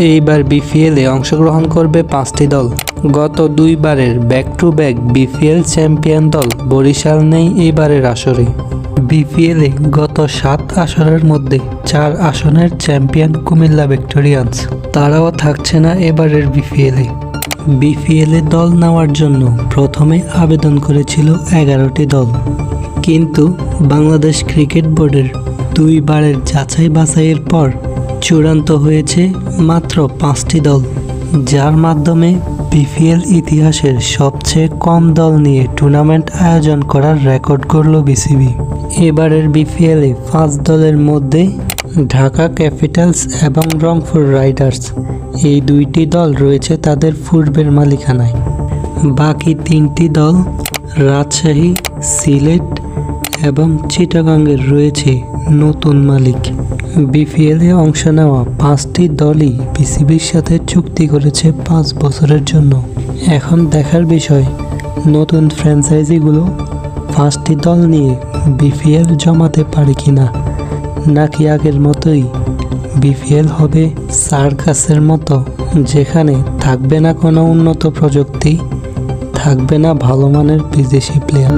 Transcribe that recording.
এইবার বিপিএলে অংশগ্রহণ করবে 5টি দল। গত দুইবারের back to back BPL champion দল বরিশাল নেই এইবারের আসরে। বিপিএলে গত 7 আসরের মধ্যে 4 আসনের চ্যাম্পিয়ন কুমিল্লা ভিক্টোরিয়ান্স, তারাও থাকছে না এবারের বিপিএলে। বিপিএলে দল নেওয়ার জন্য প্রথমে আবেদন করেছিল 11টি দল, কিন্তু বাংলাদেশ ক্রিকেট বোর্ডের দুইবারের যাচাই বাছাইয়ের পর চূড়ান্ত হয়েছে মাত্র 5টি দল, যার মাধ্যমে বিপিএল ইতিহাসের সবচেয়ে কম দল নিয়ে টুর্নামেন্ট আয়োজন করার রেকর্ড গড়ল বিসিবি। এবারের বিপিএলে 5 দলের মধ্যে ঢাকা ক্যাপিটালস এবং রংপুর রাইডার্স, এই দুইটি দল রয়েছে তাদের পূর্বের মালিকানায়। বাকি 3টি দল রাজশাহী, সিলেট এবং চিটাগাংয়ের রয়েছে নতুন মালিক। বিপিএলে অংশ নেওয়া 5টি দলই বিসিবির সাথে চুক্তি করেছে 5 বছরের জন্য। এখন দেখার বিষয় নতুন ফ্র্যাঞ্চাইজিগুলো 5টি দল নিয়ে বিপিএল জমাতে পারে কিনা, নাকি আগের মতোই বিপিএল হবে সার্কাসের মতো, যেখানে থাকবে না কোনো উন্নত প্রযুক্তি, থাকবে না ভালো মানের বিদেশি প্লেয়ার।